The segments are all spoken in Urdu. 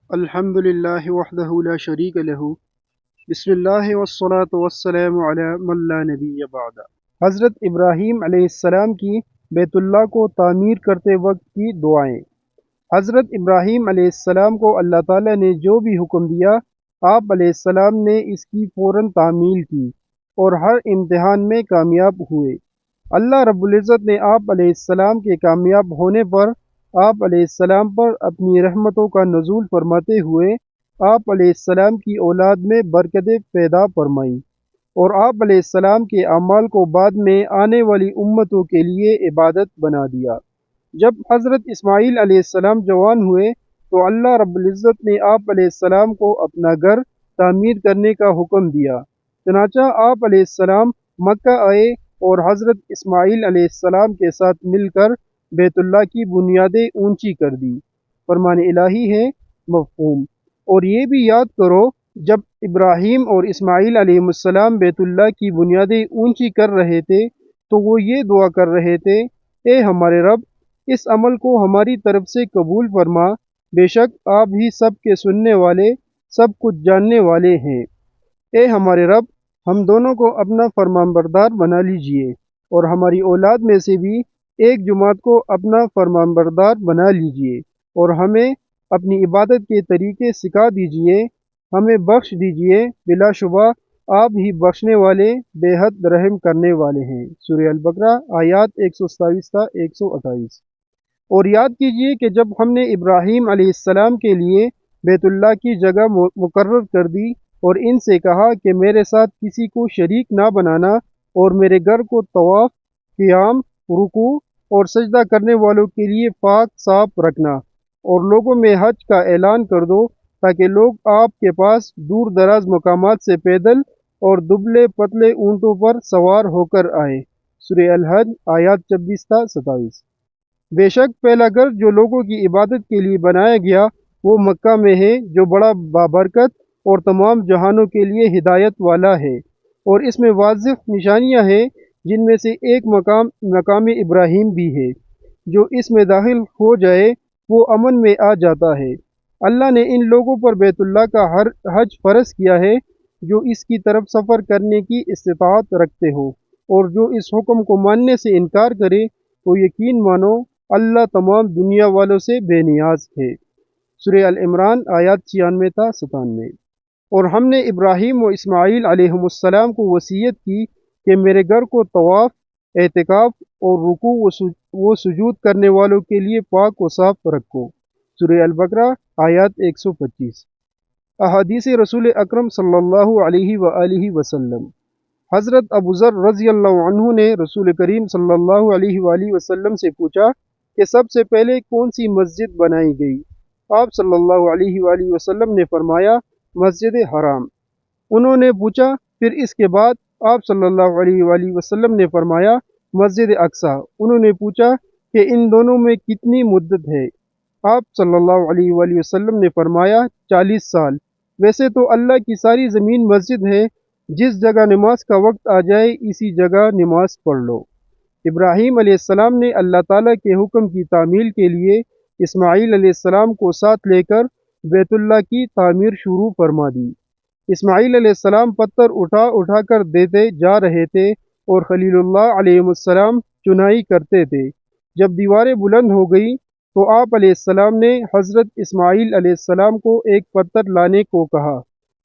الحمد للہ وحدہ لا شریک لہ بسم اللہ والصلاة والسلام علی من لا نبی بعد۔ حضرت ابراہیم علیہ السلام کی بیت اللہ کو تعمیر کرتے وقت کی دعائیں۔ حضرت ابراہیم علیہ السلام کو اللہ تعالیٰ نے جو بھی حکم دیا، آپ علیہ السلام نے اس کی فوراً تعمیل کی اور ہر امتحان میں کامیاب ہوئے۔ اللہ رب العزت نے آپ علیہ السلام کے کامیاب ہونے پر آپ علیہ السلام پر اپنی رحمتوں کا نزول فرماتے ہوئے آپ علیہ السلام کی اولاد میں برکتیں پیدا فرمائیں اور آپ علیہ السلام کے اعمال کو بعد میں آنے والی امتوں کے لیے عبادت بنا دیا۔ جب حضرت اسماعیل علیہ السلام جوان ہوئے تو اللہ رب العزت نے آپ علیہ السلام کو اپنا گھر تعمیر کرنے کا حکم دیا۔ چنانچہ آپ علیہ السلام مکہ آئے اور حضرت اسماعیل علیہ السلام کے ساتھ مل کر بیت اللہ کی بنیادیں اونچی کر دی۔ فرمان الہی ہے مفہوم۔ اور یہ بھی یاد کرو جب ابراہیم اور اسماعیل علیہ السلام بیت اللہ کی بنیادیں اونچی کر رہے تھے تو وہ یہ دعا کر رہے تھے، اے ہمارے رب، اس عمل کو ہماری طرف سے قبول فرما، بے شک آپ ہی سب کے سننے والے، سب کچھ جاننے والے ہیں۔ اے ہمارے رب، ہم دونوں کو اپنا فرمان بردار بنا لیجئے اور ہماری اولاد میں سے بھی ایک جماعت کو اپنا فرمان بردار بنا لیجئے اور ہمیں اپنی عبادت کے طریقے سکھا دیجئے، ہمیں بخش دیجئے، بلا شبہ آپ ہی بخشنے والے، بے حد رحم کرنے والے ہیں۔ سورہ البقرہ آیات 127 تا 128۔ اور یاد کیجئے کہ جب ہم نے ابراہیم علیہ السلام کے لیے بیت اللہ کی جگہ مقرر کر دی اور ان سے کہا کہ میرے ساتھ کسی کو شریک نہ بنانا اور میرے گھر کو طواف، قیام، رکوع اور سجدہ کرنے والوں کے لیے پاک صاف رکھنا، اور لوگوں میں حج کا اعلان کر دو تاکہ لوگ آپ کے پاس دور دراز مقامات سے پیدل اور دبلے پتلے اونٹوں پر سوار ہو کر آئے۔ سورہ الحج آیات 26 تا 27۔ بے شک پہلا گھر جو لوگوں کی عبادت کے لیے بنایا گیا وہ مکہ میں ہے، جو بڑا بابرکت اور تمام جہانوں کے لیے ہدایت والا ہے، اور اس میں واضح نشانیاں ہیں جن میں سے ایک مقام ابراہیم بھی ہے۔ جو اس میں داخل ہو جائے وہ امن میں آ جاتا ہے۔ اللہ نے ان لوگوں پر بیت اللہ کا حج فرض کیا ہے جو اس کی طرف سفر کرنے کی استطاعت رکھتے ہو، اور جو اس حکم کو ماننے سے انکار کرے تو یقین مانو اللہ تمام دنیا والوں سے بے نیاز ہے۔ سورہ العمران آیات 96 تا 97۔ اور ہم نے ابراہیم و اسماعیل علیہ السلام کو وصیت کی کہ میرے گھر کو طواف، اعتکاف اور رکوع و سجود کرنے والوں کے لیے پاک و صاف رکھو۔ سورہ البقرہ آیات 125۔ احادیث رسول اکرم صلی اللہ علیہ وآلہ وسلم۔ حضرت ابو ذر رضی اللہ عنہ نے رسول کریم صلی اللہ علیہ وآلہ وسلم سے پوچھا کہ سب سے پہلے کون سی مسجد بنائی گئی؟ آپ صلی اللہ علیہ وآلہ وسلم نے فرمایا، مسجد حرام۔ انہوں نے پوچھا پھر اس کے بعد؟ آپ صلی اللہ علیہ وآلہ وسلم نے فرمایا، مسجد اقصی۔ انہوں نے پوچھا کہ ان دونوں میں کتنی مدت ہے؟ آپ صلی اللہ علیہ وآلہ وسلم نے فرمایا، 40 سال۔ ویسے تو اللہ کی ساری زمین مسجد ہے، جس جگہ نماز کا وقت آ جائے اسی جگہ نماز پڑھ لو۔ ابراہیم علیہ السلام نے اللہ تعالیٰ کے حکم کی تعمیل کے لیے اسماعیل علیہ السلام کو ساتھ لے کر بیت اللہ کی تعمیر شروع فرما دی۔ اسماعیل علیہ السلام پتھر اٹھا اٹھا کر دیتے جا رہے تھے اور خلیل اللہ علیہ السلام چنائی کرتے تھے۔ جب دیواریں بلند ہو گئی تو آپ علیہ السلام نے حضرت اسماعیل علیہ السلام کو ایک پتھر لانے کو کہا۔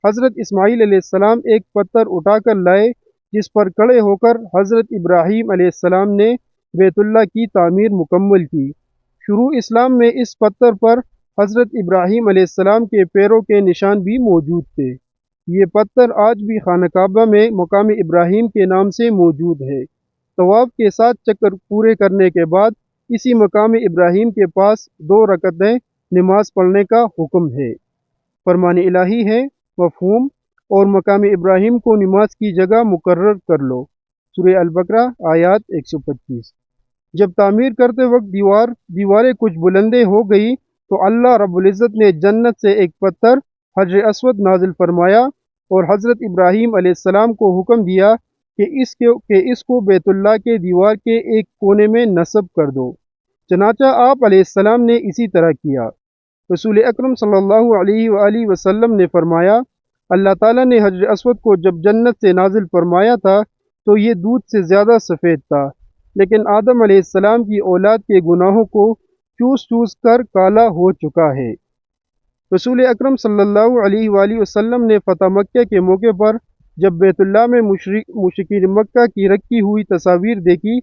حضرت اسماعیل علیہ السلام ایک پتھر اٹھا کر لائے، جس پر کھڑے ہو کر حضرت ابراہیم علیہ السلام نے بیت اللہ کی تعمیر مکمل کی۔ شروع اسلام میں اس پتھر پر حضرت ابراہیم علیہ السلام کے پیروں کے نشان بھی موجود تھے۔ یہ پتھر آج بھی خانہ کعبہ میں مقام ابراہیم کے نام سے موجود ہے۔ طواف کے 7 چکر پورے کرنے کے بعد اسی مقام ابراہیم کے پاس 2 رکعتیں نماز پڑھنے کا حکم ہے۔ فرمان الہی ہے مفہوم۔ اور مقام ابراہیم کو نماز کی جگہ مقرر کر لو۔ سورہ البقرہ آیات 125۔ جب تعمیر کرتے وقت دیواریں کچھ بلندیں ہو گئی تو اللہ رب العزت نے جنت سے ایک پتھر حجر اسود نازل فرمایا اور حضرت ابراہیم علیہ السلام کو حکم دیا کہ اس کو بیت اللہ کے دیوار کے ایک کونے میں نصب کر دو۔ چنانچہ آپ علیہ السلام نے اسی طرح کیا۔ رسول اکرم صلی اللہ علیہ وآلہ وسلم نے فرمایا، اللہ تعالیٰ نے حجر اسود کو جب جنت سے نازل فرمایا تھا تو یہ دودھ سے زیادہ سفید تھا، لیکن آدم علیہ السلام کی اولاد کے گناہوں کو چوس چوس کر کالا ہو چکا ہے۔ رسول اکرم صلی اللہ علیہ وآلہ وسلم نے فتح مکہ کے موقع پر جب بیت اللہ میں مشرکین مکہ کی رکھی ہوئی تصاویر دیکھی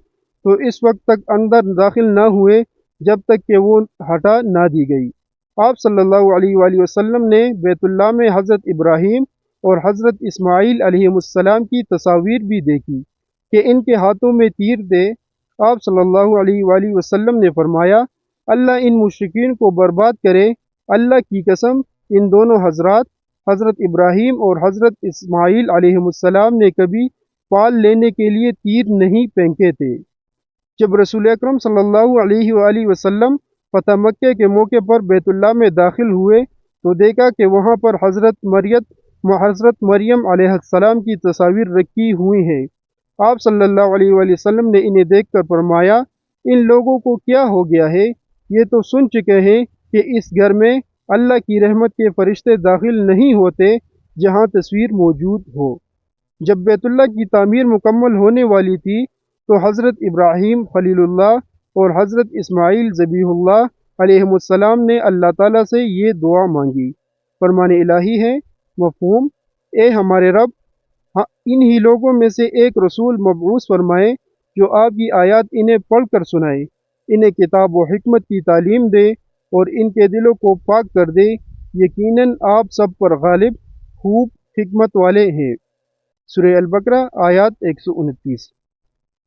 تو اس وقت تک اندر داخل نہ ہوئے جب تک کہ وہ ہٹا نہ دی گئی۔ آپ صلی اللہ علیہ وآلہ وسلم نے بیت اللہ میں حضرت ابراہیم اور حضرت اسماعیل علیہ السلام کی تصاویر بھی دیکھی کہ ان کے ہاتھوں میں تیر تھے۔ آپ صلی اللہ علیہ وآلہ وسلم نے فرمایا، اللہ ان مشرکین کو برباد کرے، اللہ کی قسم ان دونوں حضرات حضرت ابراہیم اور حضرت اسماعیل علیہ السلام نے کبھی پال لینے کے لیے تیر نہیں پھینکے تھے۔ جب رسول اکرم صلی اللہ علیہ وآلہ وسلم فتح مکہ کے موقع پر بیت اللہ میں داخل ہوئے تو دیکھا کہ وہاں پر حضرت مریم علیہ السلام کی تصاویر رکھی ہوئی ہیں۔ آپ صلی اللہ علیہ وآلہ وسلم نے انہیں دیکھ کر فرمایا، ان لوگوں کو کیا ہو گیا ہے؟ یہ تو سن چکے ہیں کہ اس گھر میں اللہ کی رحمت کے فرشتے داخل نہیں ہوتے جہاں تصویر موجود ہو۔ جب بیت اللہ کی تعمیر مکمل ہونے والی تھی تو حضرت ابراہیم خلیل اللہ اور حضرت اسماعیل ذبیح اللہ علیہ السلام نے اللہ تعالیٰ سے یہ دعا مانگی۔ فرمان الہی ہے، مفہوم: اے ہمارے رب، انہی لوگوں میں سے ایک رسول مبعوث فرمائے جو آپ کی آیات انہیں پڑھ کر سنائے، انہیں کتاب و حکمت کی تعلیم دے اور ان کے دلوں کو پاک کر دے، یقیناً آپ سب پر غالب، خوب حکمت والے ہیں۔ سورہ البقرہ آیات 129۔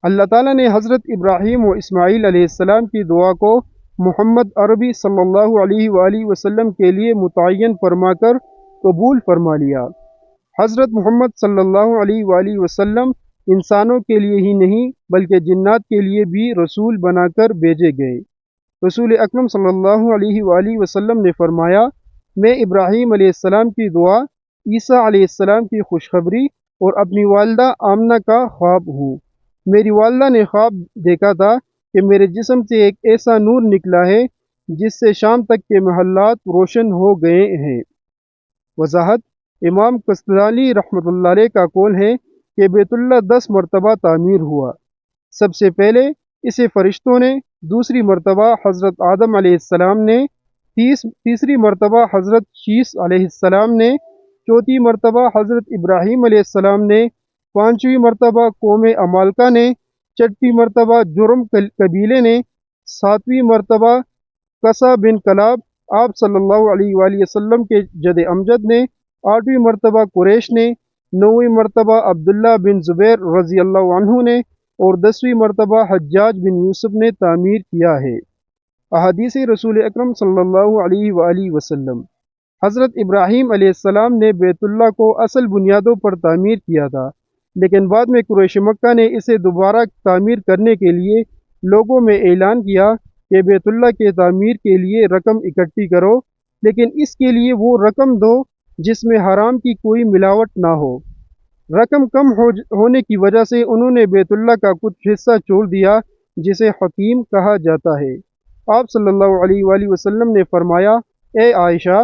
اللہ تعالیٰ نے حضرت ابراہیم و اسماعیل علیہ السلام کی دعا کو محمد عربی صلی اللہ علیہ وآلہ وسلم کے لیے متعین فرما کر قبول فرما لیا۔ حضرت محمد صلی اللہ علیہ وآلہ وسلم انسانوں کے لیے ہی نہیں بلکہ جنات کے لیے بھی رسول بنا کر بھیجے گئے۔ رسول اکرم صلی اللہ علیہ وآلہ وسلم نے فرمایا، میں ابراہیم علیہ السلام کی دعا، عیسیٰ علیہ السلام کی خوشخبری اور اپنی والدہ آمنہ کا خواب ہوں۔ میری والدہ نے خواب دیکھا تھا کہ میرے جسم سے ایک ایسا نور نکلا ہے جس سے شام تک کے محلات روشن ہو گئے ہیں۔ وضاحت: امام قسطلانی رحمۃ اللہ علیہ کا قول ہے کہ بیت اللہ 10 مرتبہ تعمیر ہوا۔ سب سے پہلے اسے فرشتوں نے، دوسری مرتبہ حضرت آدم علیہ السلام نے، تیسری مرتبہ حضرت شیس علیہ السلام نے، چوتھی مرتبہ حضرت ابراہیم علیہ السلام نے، پانچویں مرتبہ قوم عمالقہ نے، چھٹی مرتبہ جرم قبیلے نے، ساتویں مرتبہ قصہ بن کلاب آپ صلی اللہ علیہ وآلہ وسلم کے جد امجد نے، آٹھویں مرتبہ قریش نے، نویں مرتبہ عبداللہ بن زبیر رضی اللہ عنہ نے اور 10ویں مرتبہ حجاج بن یوسف نے تعمیر کیا ہے۔ احادیث رسول اکرم صلی اللہ علیہ وآلہ وسلم: حضرت ابراہیم علیہ السلام نے بیت اللہ کو اصل بنیادوں پر تعمیر کیا تھا، لیکن بعد میں قریش مکہ نے اسے دوبارہ تعمیر کرنے کے لیے لوگوں میں اعلان کیا کہ بیت اللہ کے تعمیر کے لیے رقم اکٹھی کرو، لیکن اس کے لیے وہ رقم دو جس میں حرام کی کوئی ملاوٹ نہ ہو۔ رقم کم ہونے کی وجہ سے انہوں نے بیت اللہ کا کچھ حصہ چھوڑ دیا جسے حکیم کہا جاتا ہے۔ آپ صلی اللہ علیہ وآلہ وسلم نے فرمایا، اے عائشہ،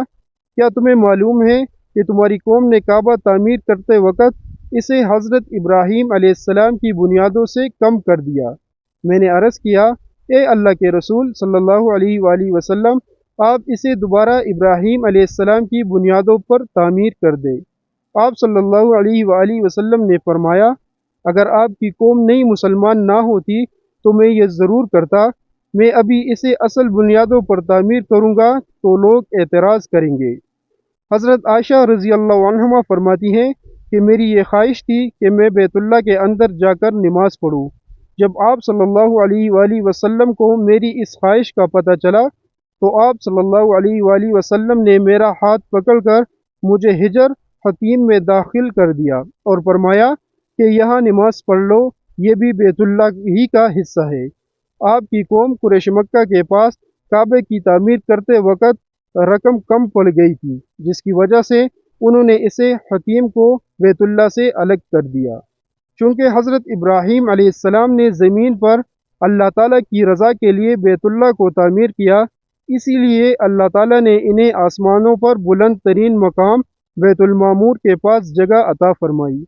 کیا تمہیں معلوم ہے کہ تمہاری قوم نے کعبہ تعمیر کرتے وقت اسے حضرت ابراہیم علیہ السلام کی بنیادوں سے کم کر دیا؟ میں نے عرض کیا، اے اللہ کے رسول صلی اللہ علیہ وآلہ وسلم، آپ اسے دوبارہ ابراہیم علیہ السلام کی بنیادوں پر تعمیر کر دیں۔ آپ صلی اللہ علیہ وآلہ وسلم نے فرمایا، اگر آپ کی قوم نئی مسلمان نہ ہوتی تو میں یہ ضرور کرتا، میں ابھی اسے اصل بنیادوں پر تعمیر کروں گا تو لوگ اعتراض کریں گے۔ حضرت عائشہ رضی اللہ عنہا فرماتی ہیں کہ میری یہ خواہش تھی کہ میں بیت اللہ کے اندر جا کر نماز پڑھوں۔ جب آپ صلی اللہ علیہ وآلہ وسلم کو میری اس خواہش کا پتہ چلا تو آپ صلی اللہ علیہ وآلہ وسلم نے میرا ہاتھ پکڑ کر مجھے حجر حتیم میں داخل کر دیا اور فرمایا کہ یہاں نماز پڑھ لو، یہ بھی بیت اللہ ہی کا حصہ ہے۔ آپ کی قوم قریش مکہ کے پاس کعبے کی تعمیر کرتے وقت رقم کم پڑ گئی تھی، جس کی وجہ سے انہوں نے اسے حتیم کو بیت اللہ سے الگ کر دیا۔ چونکہ حضرت ابراہیم علیہ السلام نے زمین پر اللہ تعالیٰ کی رضا کے لیے بیت اللہ کو تعمیر کیا، اسی لیے اللہ تعالیٰ نے انہیں آسمانوں پر بلند ترین مقام بیت المعمور کے پاس جگہ عطا فرمائی۔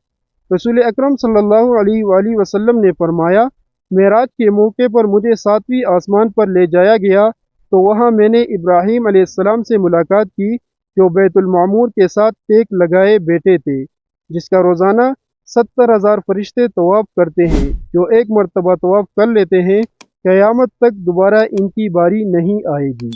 رسول اکرم صلی اللہ علیہ وآلہ وسلم نے فرمایا، معراج کے موقع پر مجھے 7ویں آسمان پر لے جایا گیا تو وہاں میں نے ابراہیم علیہ السلام سے ملاقات کی جو بیت المعمور کے ساتھ ٹیک لگائے بیٹھے تھے، جس کا روزانہ 70,000 فرشتے طواف کرتے ہیں۔ جو ایک مرتبہ طواف کر لیتے ہیں قیامت تک دوبارہ ان کی باری نہیں آئے گی۔